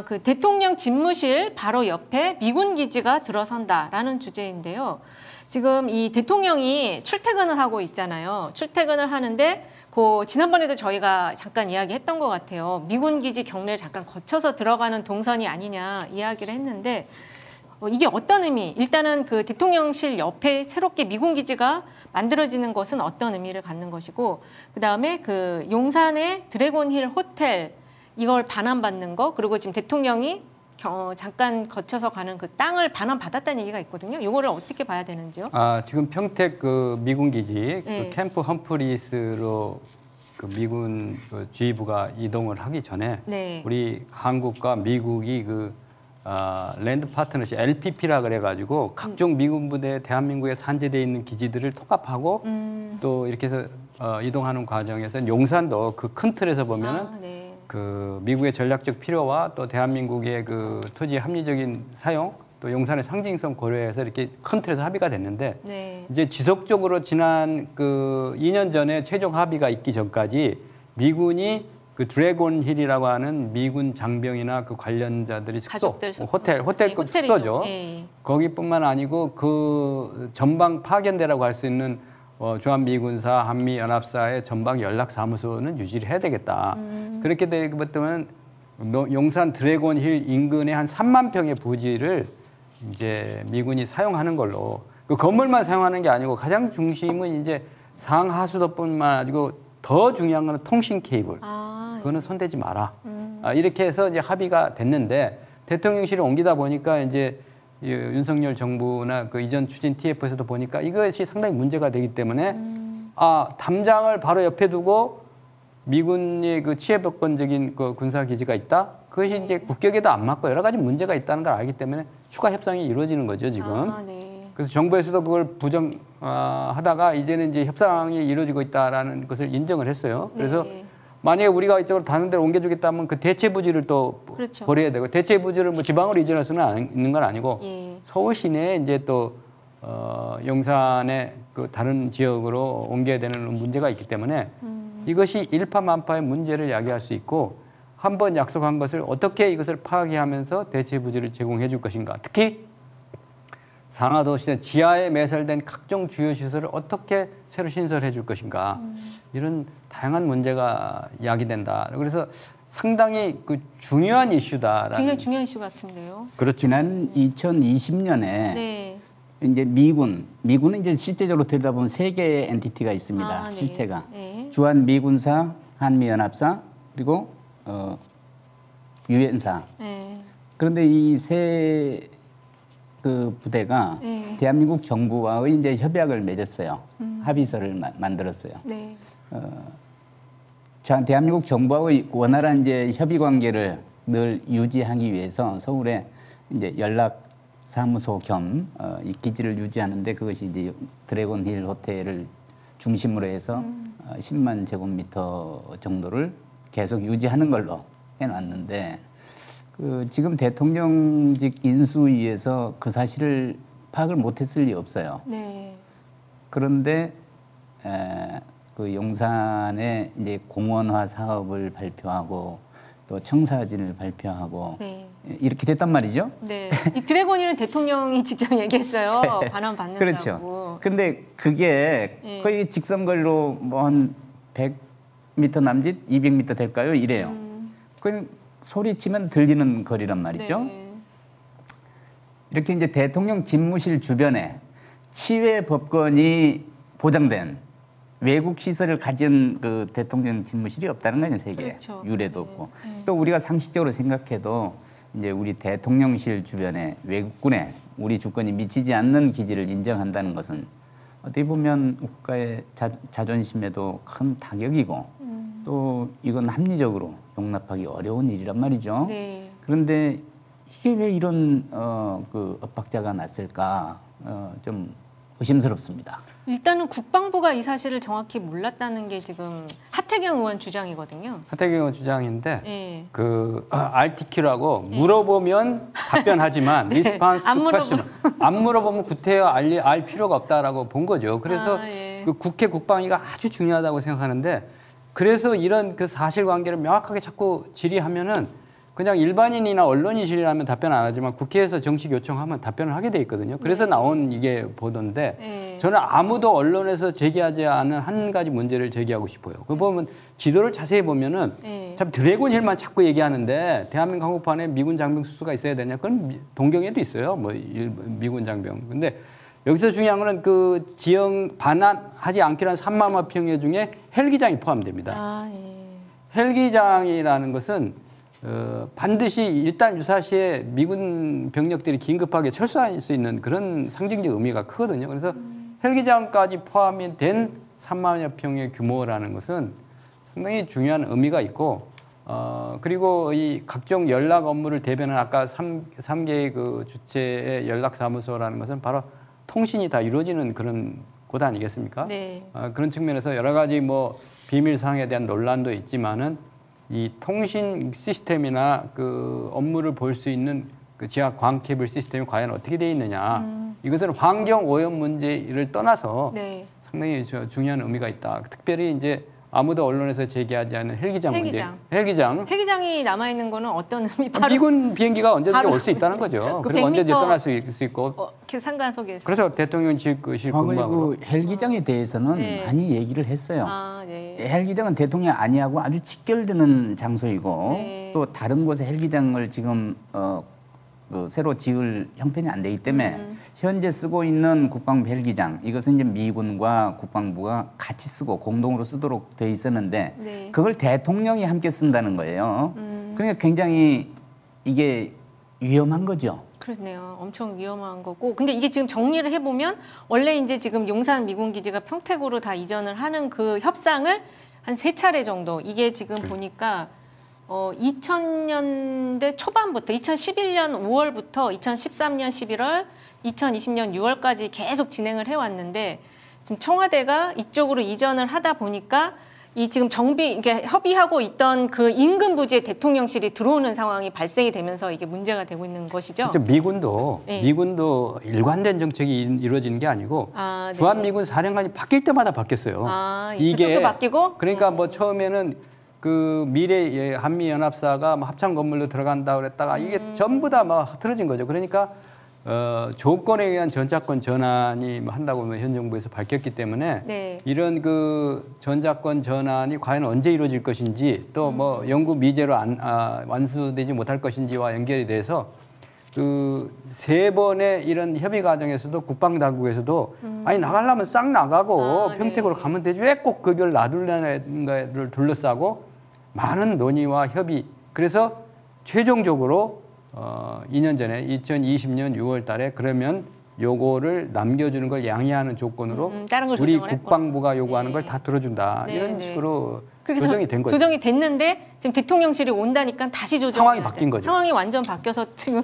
그 대통령 집무실 바로 옆에 미군 기지가 들어선다라는 주제인데요. 지금 이 대통령이 출퇴근을 하고 있잖아요. 출퇴근을 하는데 지난번에도 저희가 잠깐 이야기했던 것 같아요. 미군 기지 경내를 잠깐 거쳐서 들어가는 동선이 아니냐 이야기를 했는데 이게 어떤 의미? 일단은 그 대통령실 옆에 새롭게 미군 기지가 만들어지는 것은 어떤 의미를 갖는 것이고, 그 다음에 그 용산의 드래곤힐 호텔 이걸 반환받는 거, 그리고 지금 대통령이 잠깐 거쳐서 가는 그 땅을 반환받았다는 얘기가 있거든요. 이거를 어떻게 봐야 되는지요? 지금 평택 그 미군 기지 네. 그 캠프 험프리스로 그 미군 그 지휘부가 이동을 하기 전에 네. 우리 한국과 미국이 랜드 파트너십 LPP라 그래가지고 각종 미군 부대 대한민국에 산재돼 있는 기지들을 통합하고 또 이렇게 해서 이동하는 과정에서 용산도 그 큰 틀에서 보면은 네. 그 미국의 전략적 필요와 또 대한민국의 그 토지 합리적인 사용 또 용산의 상징성 고려해서 이렇게 큰 틀에서 합의가 됐는데 네. 이제 지속적으로 지난 그 2년 전에 최종 합의가 있기 전까지 미군이 그 드래곤 힐이라고 하는 미군 장병이나 그 관련자들이 숙소, 호텔급 네, 숙소죠. 네. 거기뿐만 아니고 그 전방 파견대라고 할 수 있는 주한미군사, 한미연합사의 전방 연락사무소는 유지를 해야 되겠다. 그렇게 되면 용산 드래곤 힐 인근의 한 3만 평의 부지를 이제 미군이 사용하는 걸로, 그 건물만 사용하는 게 아니고 가장 중심은 이제 상하수도뿐만 아니고 더 중요한 거는 통신 케이블. 그거는 손대지 마라. 이렇게 해서 이제 합의가 됐는데 대통령실을 옮기다 보니까 이제 윤석열 정부나 그 이전 추진 TF에서도 보니까 이것이 상당히 문제가 되기 때문에 담장을 바로 옆에 두고 미군의 그 치해법권적인 그 군사 기지가 있다. 그것이 이제 국격에도 안 맞고 여러 가지 문제가 있다는 걸 알기 때문에 추가 협상이 이루어지는 거죠 지금. 네. 그래서 정부에서도 그걸 부정하다가 이제는 이제 협상이 이루어지고 있다라는 것을 인정을 했어요. 그래서 네. 만약에 우리가 이쪽으로 다른 데로 옮겨주겠다면 그 대체 부지를 또 그렇죠. 버려야 되고, 대체 부지를 뭐 지방으로 이전할 수는 있는 건 아니고 서울 시내에 이제 또 용산의 그 다른 지역으로 옮겨야 되는 문제가 있기 때문에 이것이 일파만파의 문제를 야기할 수 있고, 한번 약속한 것을 어떻게 이것을 파기하면서 대체 부지를 제공해 줄 것인가. 특히 상하도시의 지하에 매설된 각종 주요 시설을 어떻게 새로 신설해 줄 것인가. 이런 다양한 문제가 야기된다. 그래서 상당히 그 중요한 이슈다라는. 굉장히 중요한 이슈 같은데요. 그렇죠. 지난 2020년에 네. 이제 미군은 이제 실제적으로 들여다보면 세 개의 엔티티가 있습니다. 네. 실체가. 네. 주한미군사, 한미연합사, 그리고 유엔사. 네. 그런데 이 세 그 부대가 네. 대한민국 정부와의 이제 협약을 맺었어요. 합의서를 만들었어요. 네. 자, 대한민국 정부와의 원활한 이제 협의 관계를 늘 유지하기 위해서 서울에 이제 연락 사무소 겸 이 기지를 유지하는데, 그것이 이제 드래곤 힐 호텔을 중심으로 해서 10만 제곱미터 정도를 계속 유지하는 걸로 해놨는데, 지금 대통령직 인수위에서 그 사실을 파악을 못했을 리 없어요. 네. 그런데 그 용산의 이제 공원화 사업을 발표하고 또 청사진을 발표하고 네. 이렇게 됐단 말이죠. 네. 이 드래곤이는 대통령이 직접 얘기했어요. 반환 받는다고. 그렇죠. 그런데 그게 네. 거의 직선거리로 뭐 한 100m 남짓, 200m 될까요? 이래요. 그 소리치면 들리는 거리란 말이죠. 네. 이렇게 이제 대통령 집무실 주변에 치외 법권이 보장된 외국 시설을 가진 그 대통령 집무실이 없다는 거예요, 세계에. 그렇죠. 유례도 없고. 또 우리가 상식적으로 생각해도 이제 우리 대통령실 주변에 외국군에 우리 주권이 미치지 않는 기지를 인정한다는 것은 어떻게 보면 국가의 자존심에도 큰 타격이고 또 이건 합리적으로 용납하기 어려운 일이란 말이죠. 네. 그런데 이게 왜 이런 그 엇박자가 났을까 좀 의심스럽습니다. 일단은 국방부가 이 사실을 정확히 몰랐다는 게 지금 하태경 의원 주장이거든요. 하태경 의원 주장인데 네. 그 RTQ라고 물어보면 답변하지만 리스판스 안 물어보면 구태여 알 필요가 없다라고 본 거죠. 그래서 예. 그 국회 국방위가 아주 중요하다고 생각하는데, 그래서 이런 그 사실관계를 명확하게 자꾸 질의하면은 그냥 일반인이나 언론인실이라면 답변 안 하지만 국회에서 정식 요청하면 답변을 하게 돼 있거든요. 그래서 나온 이게 보도인데 저는 아무도 언론에서 제기하지 않은 한 가지 문제를 제기하고 싶어요. 그 보면 지도를 자세히 보면은 참 드래곤 힐만 자꾸 얘기하는데 대한민국 한국판에 미군 장병 수수가 있어야 되냐? 그건 동경에도 있어요. 뭐 미군 장병. 근데 여기서 중요한 거는 그 지형 반환하지 않기로 한 3만 평야 중에 헬기장이 포함됩니다. 헬기장이라는 것은 반드시 일단 유사시에 미군 병력들이 긴급하게 철수할 수 있는 그런 상징적 의미가 크거든요. 그래서 헬기장까지 포함이 된 3만여 평의 규모라는 것은 상당히 중요한 의미가 있고 그리고 이 각종 연락 업무를 대변하는 아까 3개의 그 주체의 연락사무소라는 것은 바로 통신이 다 이루어지는 그런 곳 아니겠습니까? 네. 그런 측면에서 여러 가지 뭐 비밀 사항에 대한 논란도 있지만은 이 통신 시스템이나 그 업무를 볼 수 있는 그 지하 광 케이블 시스템이 과연 어떻게 되어 있느냐. 이것은 환경 오염 문제를 떠나서 상당히 중요한 의미가 있다. 특별히 이제 아무도 언론에서 제기하지 않은 헬기장 문제. 헬기장이 남아 있는 거는 어떤 의미? 바로 미군 비행기가 언제든지 올 수 있다는 거죠. 그리고 언제든지 떠날 수 있고. 상관 속에서. 그래서 대통령실 근무하고. 그 헬기장에 대해서는 많이 얘기를 했어요. 헬기장은 대통령 안위하고 아주 직결되는 장소이고 또 다른 곳에 헬기장을 지금 새로 지을 형편이 안 되기 때문에 현재 쓰고 있는 국방부 헬기장 이것은 이제 미군과 국방부가 같이 쓰고 공동으로 쓰도록 돼 있었는데 그걸 대통령이 함께 쓴다는 거예요. 그러니까 굉장히 이게 위험한 거죠. 그렇네요. 엄청 위험한 거고. 근데 이게 지금 정리를 해보면 원래 이제 지금 용산 미군 기지가 평택으로 다 이전을 하는 그 협상을 한 3차례 정도. 이게 지금 보니까 2000년대 초반부터 2011년 5월부터 2013년 11월, 2020년 6월까지 계속 진행을 해왔는데 지금 청와대가 이쪽으로 이전을 하다 보니까 이 지금 이게 협의하고 있던 그 인근 부지에 대통령실이 들어오는 상황이 발생이 되면서 이게 문제가 되고 있는 것이죠. 그렇죠. 미군도 일관된 정책이 이루어지는 게 아니고 주한미군 사령관이 바뀔 때마다 바뀌었어요. 이게 바뀌고? 그러니까 뭐 처음에는 그 미래 한미연합사가 뭐 합참 건물로 들어간다 그랬다가 이게 전부 다 막 흐트러진 거죠. 그러니까 조건에 의한 전자권 전환이 한다고 현 정부에서 밝혔기 때문에 이런 그 전자권 전환이 과연 언제 이루어질 것인지 또 뭐 영구 미제로 완수되지 못할 것인지와 연결이 돼서 그 3번의 이런 협의 과정에서도 국방당국에서도 아니 나가려면 싹 나가고 평택으로 가면 되지 왜 꼭 그걸 놔둘려는가를 둘러싸고 많은 논의와 협의 그래서 최종적으로 2년 전에 2020년 6월 달에 그러면 요거를 남겨주는 걸 양해하는 조건으로 우리 국방부가 요구하는 걸 다 들어준다. 이런 식으로 조정이 된 거죠. 조정이 됐는데 지금 대통령실이 온다니까 다시 상황이 바뀐 거죠. 상황이 완전 바뀌어서 지금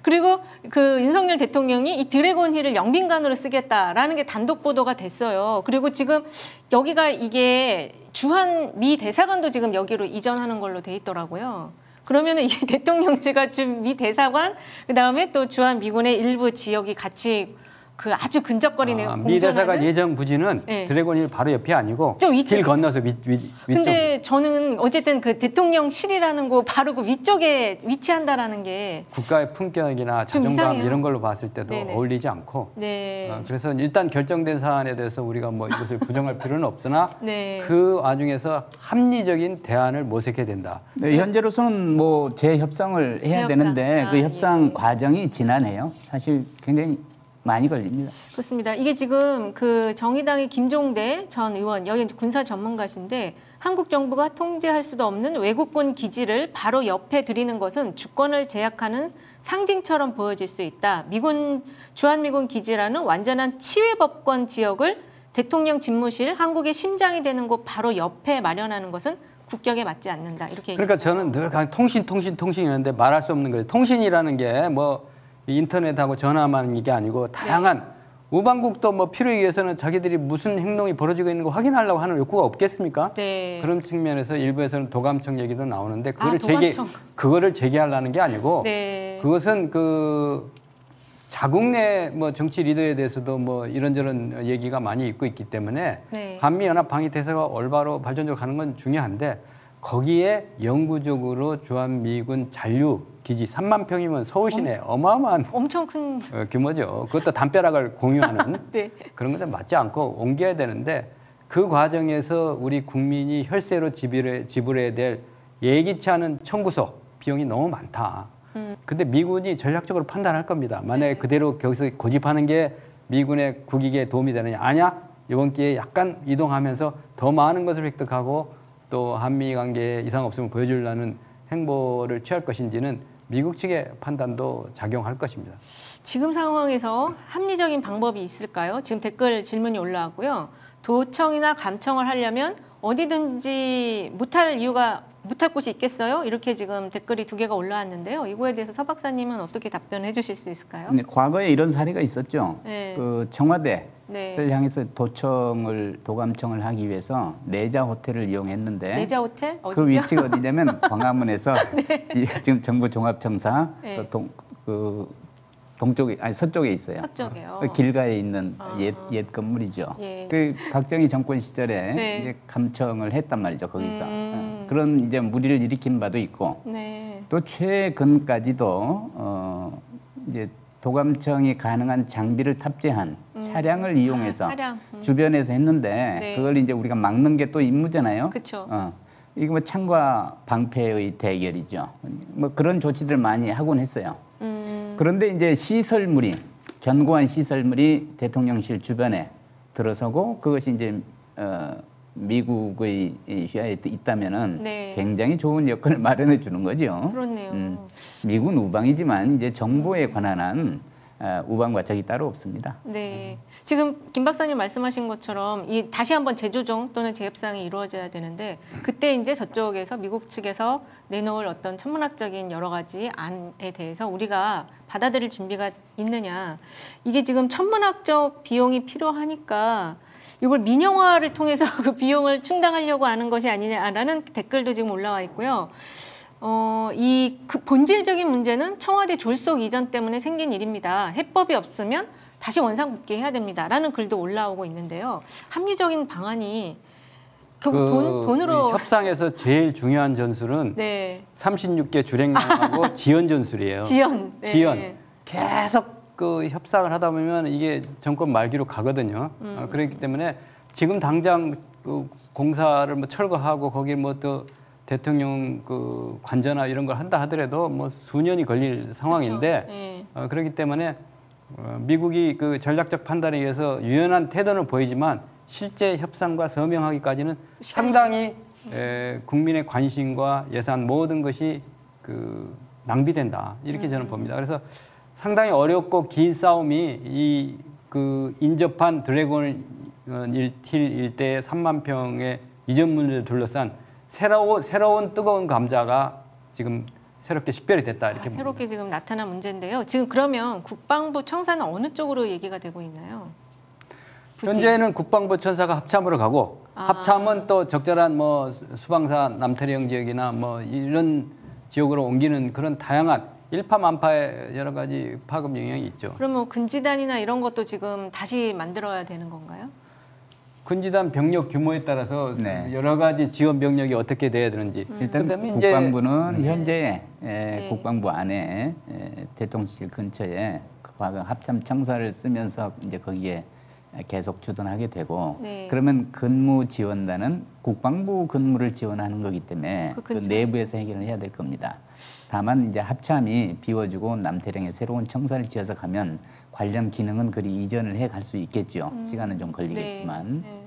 그리고 그 윤석열 대통령이 이 드래곤 힐을 영빈관으로 쓰겠다라는 게 단독 보도가 됐어요. 그리고 지금 여기가 이게 주한 미 대사관도 지금 여기로 이전하는 걸로 돼 있더라고요. 그러면은 이 대통령실과 지금 미 대사관 그다음에 또 주한 미군의 일부 지역이 같이 그 아주 근접거리네요. 미 대사관 예정 부지는 드래곤힐 바로 옆이 아니고 길 건너서 위쪽. 근데 저는 어쨌든 그 대통령실이라는 거 바로 그 위쪽에 위치한다라는 게 국가의 품격이나 자존감 이런 걸로 봤을 때도 어울리지 않고 그래서 일단 결정된 사안에 대해서 우리가 뭐 이것을 부정할 필요는 없으나 그 와중에서 합리적인 대안을 모색해야 된다. 현재로서는 뭐 재협상을 해야 되는데 그 협상 과정이 지난해요. 사실 굉장히 많이 걸립니다. 그렇습니다. 이게 지금 그 정의당의 김종대 전 의원, 여기 군사 전문가신데 한국 정부가 통제할 수도 없는 외국군 기지를 바로 옆에 들이는 것은 주권을 제약하는 상징처럼 보여질 수 있다. 주한미군 기지라는 완전한 치외법권 지역을 대통령 집무실, 한국의 심장이 되는 곳 바로 옆에 마련하는 것은 국격에 맞지 않는다. 이렇게 그러니까 저는 늘 통신이라는데 말할 수 없는 거예요. 통신이라는 게 뭐 인터넷하고 전화만 이게 아니고 다양한 우방국도 뭐 필요에 의해서는 자기들이 무슨 행동이 벌어지고 있는 거 확인하려고 하는 욕구가 없겠습니까? 그런 측면에서 일부에서는 도감청 얘기도 나오는데 그거를 제기하려는 게 아니고 그것은 그 자국 내 뭐 정치 리더에 대해서도 뭐 이런저런 얘기가 많이 있고 있기 때문에 한미연합 방위 태세가 올바로 발전적으로 가는 건 중요한데 거기에 영구적으로 주한미군 잔류 기지 3만 평이면 서울 시내 어마어마한 엄청 큰 규모죠. 그것도 담벼락을 공유하는 네. 그런 것들 맞지 않고 옮겨야 되는데 그 과정에서 우리 국민이 혈세로 지불해야 될 예기치 않은 청구서 비용이 너무 많다. 근데 미군이 전략적으로 판단할 겁니다. 만약에 그대로 거기서 고집하는 게 미군의 국익에 도움이 되느냐. 아니야. 이번 기회에 약간 이동하면서 더 많은 것을 획득하고 또 한미 관계에 이상 없음을 보여주려는 행보를 취할 것인지는 미국 측의 판단도 작용할 것입니다. 지금 상황에서 합리적인 방법이 있을까요? 지금 댓글 질문이 올라왔고요. 도청이나 감청을 하려면 어디든지 못할 곳이 있겠어요? 이렇게 지금 댓글이 2개가 올라왔는데요. 이거에 대해서 서 박사님은 어떻게 답변해 주실 수 있을까요? 네, 과거에 이런 사례가 있었죠. 네. 그 청와대를 네. 향해서 도감청을 하기 위해서 내자 호텔을 이용했는데 내자 호텔? 어디죠? 그 위치가 어디냐면 광화문에서 지금 정부 종합청사 네. 동쪽에 아니 서쪽에 있어요. 서쪽에요. 그 길가에 있는 옛 건물이죠. 예. 그 박정희 정권 시절에 네. 이제 감청을 했단 말이죠. 거기서 그런 이제 무리를 일으킨 바도 있고 네. 또 최근까지도 이제 도감청이 가능한 장비를 탑재한 차량을 이용해서 차량. 주변에서 했는데 네. 그걸 이제 우리가 막는 게 또 임무잖아요. 그쵸. 이거 뭐 창과 방패의 대결이죠. 뭐 그런 조치들 많이 하곤 했어요. 그런데 이제 견고한 시설물이 대통령실 주변에 들어서고 그것이 이제 미국의 휘하에 있다면은 네. 굉장히 좋은 여건을 마련해 주는 거죠. 그렇네요. 미군 우방이지만 이제 정보에 관한 한 우방 과정이 따로 없습니다. 네. 지금 김 박사님 말씀하신 것처럼 다시 한번 재조정 또는 재협상이 이루어져야 되는데 그때 이제 저쪽에서 미국 측에서 내놓을 어떤 천문학적인 여러 가지 안에 대해서 우리가 받아들일 준비가 있느냐. 이게 지금 천문학적 비용이 필요하니까 이걸 민영화를 통해서 그 비용을 충당하려고 하는 것이 아니냐라는 댓글도 지금 올라와 있고요. 그 본질적인 문제는 청와대 졸속 이전 때문에 생긴 일입니다. 해법이 없으면 다시 원상복귀해야 됩니다라는 글도 올라오고 있는데요. 합리적인 방안이 결국 돈으로 협상에서 제일 중요한 전술은 네. 36개 주력량하고 지연 전술이에요. 지연. 네. 지연. 계속 그 협상을 하다 보면 이게 정권 말기로 가거든요. 그렇기 때문에 지금 당장 그 공사를 뭐 철거하고 거기 뭐 또 대통령 그 관저나 이런 걸 한다 하더라도 뭐 수년이 걸릴 상황인데 네. 그렇기 때문에 미국이 그 전략적 판단에 의해서 유연한 태도는 보이지만 실제 협상과 서명하기까지는 상당히 국민의 관심과 예산 모든 것이 그 낭비된다 이렇게 저는 봅니다. 그래서 상당히 어렵고 긴 싸움이 이 그 인접한 드래곤 힐 일대의 3만 평의 이전 문제를 둘러싼 새로운 뜨거운 감자가 지금 새롭게 식별이 됐다 이렇게 봅니다. 새롭게 지금 나타난 문제인데요. 지금 그러면 국방부 청사는 어느 쪽으로 얘기가 되고 있나요? 현재는 국방부 천사가 합참으로 가고 합참은 또 적절한 뭐 수방사 남태령 지역이나 뭐 이런 지역으로 옮기는 그런 다양한 일파만파의 여러 가지 파급 영역이 있죠. 그럼 뭐 근지단이나 이런 것도 지금 다시 만들어야 되는 건가요? 근지단 병력 규모에 따라서 네. 여러 가지 지원 병력이 어떻게 돼야 되는지. 일단 국방부는 현재 국방부 안에 대통령실 근처에 과거 합참 청사를 쓰면서 이제 거기에 계속 주둔하게 되고 네. 그러면 근무 지원단은 국방부 근무를 지원하는 거기 때문에 그 내부에서 해결을 해야 될 겁니다. 다만 이제 합참이 비워지고 남태령에 새로운 청사를 지어서 가면 관련 기능은 그리 이전을 해 갈 수 있겠죠. 시간은 좀 걸리겠지만. 네.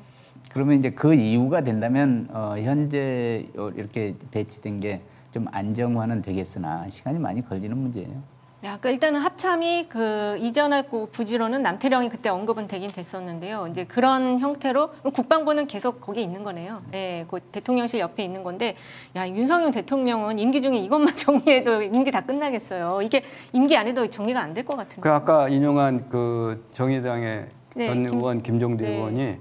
그러면 이제 그 이유가 된다면 현재 이렇게 배치된 게 좀 안정화는 되겠으나 시간이 많이 걸리는 문제예요. 그러니까 일단은 합참이 그 이전하고 부지로는 남태령이 그때 언급은 되긴 됐었는데요. 이제 그런 형태로 국방부는 계속 거기에 있는 거네요. 네, 그 대통령실 옆에 있는 건데, 야 윤석열 대통령은 임기 중에 이것만 정리해도 임기 다 끝나겠어요. 이게 임기 안에도 정리가 안 될 것 같은데. 그 아까 인용한 그 정의당의 네, 전 의원 김종대 네. 의원이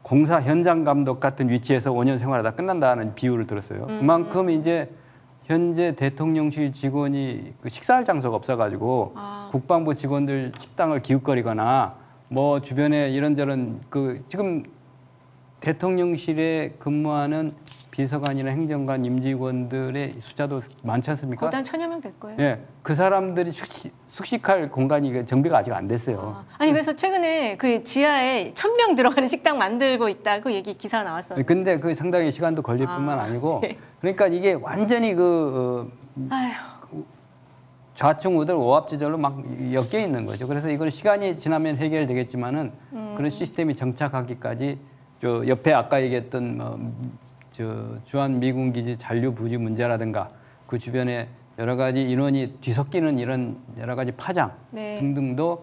공사 현장 감독 같은 위치에서 5년 생활하다 끝난다는 비유를 들었어요. 그만큼 이제 현재 대통령실 직원이 그 식사할 장소가 없어가지고 국방부 직원들 식당을 기웃거리거나 뭐 주변에 이런저런 그 지금 대통령실에 근무하는 비서관이나 행정관, 임직원들의 숫자도 많지 않습니까? 거의 한 1000여 명 될 거예요. 예, 그 사람들이 숙식할 공간이 정비가 아직 안 됐어요. 아니 그래서 최근에 그 지하에 1000명 들어가는 식당 만들고 있다 그 얘기 기사 나왔었는데. 근데 그 상당히 시간도 걸릴 뿐만 아니고 네. 그러니까 이게 완전히 아휴. 좌충 우들 오합지졸로 막 엮여 있는 거죠. 그래서 이걸 시간이 지나면 해결되겠지만은 그런 시스템이 정착하기까지 저 옆에 아까 얘기했던 주한 미군 기지 잔류 부지 문제라든가 그 주변에 여러 가지 인원이 뒤섞이는 이런 여러 가지 파장 네. 등등도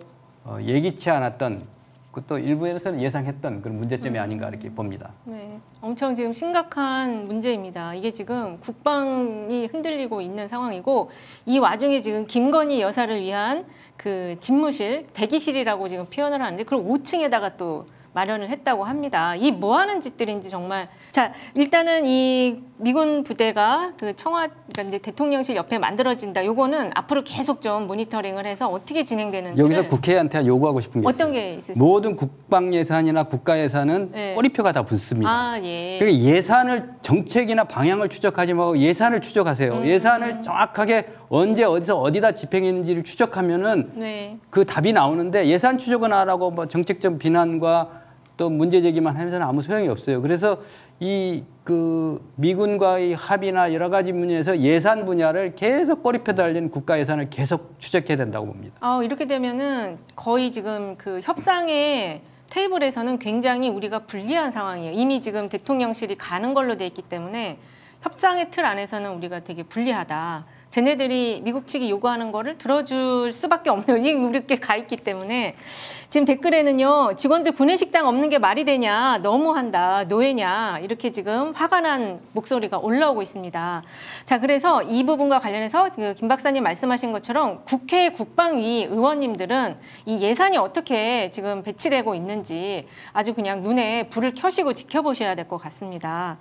예기치 않았던 그것도 일부에서는 예상했던 그런 문제점이 아닌가 이렇게 봅니다. 네, 엄청 지금 심각한 문제입니다. 이게 지금 국방이 흔들리고 있는 상황이고 이 와중에 지금 김건희 여사를 위한 그 집무실, 대기실이라고 지금 표현을 하는데 그걸 5층에다가 또 마련을 했다고 합니다. 이 뭐 하는 짓들인지 정말. 자, 일단은 이 미군 부대가 그 그러니까 이제 대통령실 옆에 만들어진다. 요거는 앞으로 계속 좀 모니터링을 해서 어떻게 진행되는지 여기서 국회한테 요구하고 싶은 게 어떤 있어요. 게 있으세요? 모든 국방 예산이나 국가 예산은 네. 꼬리표가 다 붙습니다. 아, 예. 그러니까 예산을 정책이나 방향을 추적하지 말고 예산을 추적하세요. 예산을 정확하게 언제 어디서 어디다 집행했는지를 추적하면은 네. 그 답이 나오는데 예산 추적은 하라고 뭐 정책적 비난과 또 문제 제기만 하면서는 아무 소용이 없어요. 그래서 이 그 미군과의 합의나 여러 가지 분야에서 예산 분야를 계속 꼬리표 달린 국가 예산을 계속 추적해야 된다고 봅니다. 이렇게 되면은 거의 지금 그 협상의 테이블에서는 굉장히 우리가 불리한 상황이에요. 이미 지금 대통령실이 가는 걸로 돼 있기 때문에 협상의 틀 안에서는 우리가 되게 불리하다. 쟤네들이 미국 측이 요구하는 거를 들어줄 수밖에 없는 이게 우리께 가 있기 때문에 지금 댓글에는요. 직원들 구내식당 없는 게 말이 되냐. 너무한다. 노예냐. 이렇게 지금 화가 난 목소리가 올라오고 있습니다. 자, 그래서 이 부분과 관련해서 그 김 박사님 말씀하신 것처럼 국회 국방위 의원님들은 이 예산이 어떻게 지금 배치되고 있는지 아주 그냥 눈에 불을 켜시고 지켜보셔야 될 것 같습니다.